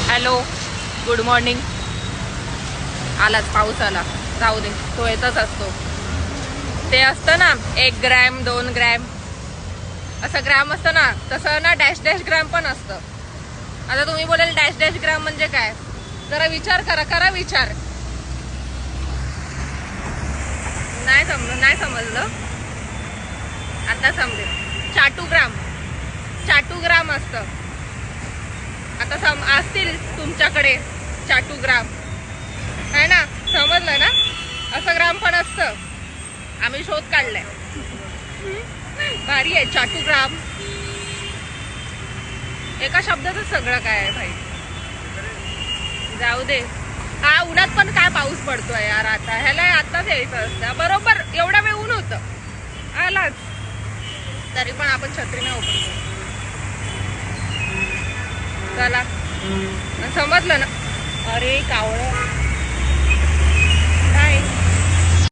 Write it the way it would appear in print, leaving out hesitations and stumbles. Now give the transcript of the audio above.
Hello, good morning. आलाच पाऊस आला, जाऊ दे, तो येतच असतो. ते असतं ना 1 ग्रॅम 2 ग्रॅम असं ग्रॅम असतं ना, तसं ना डॅश डॅश ग्रॅम पण असतं. आता तुम्ही बोलाल डॅश डॅश ग्रॅम म्हणजे काय, जरा विचार करा विचार. नाही समजलं, आता समजेल. चाटू ग्राम असतं. आता असतील तुमच्याकडे चाटू ग्राम, आहे ना, समजलं ना. असं ग्राम पण असतं, आम्ही शोध काढलाय. भारी आहे चाटू ग्राम. एका शब्दातच सगळं काय आहे भाई. जाऊ दे. हा, उन्हात पण काय पाऊस पडतोय यार. आता ह्याला आताच यायचं असतं. बरोबर एवढा वेळ ऊन होतं, आलाच. तरी पण आपण छत्री नाही ओपन करू. चला, समजलं ना. अरे कावळं,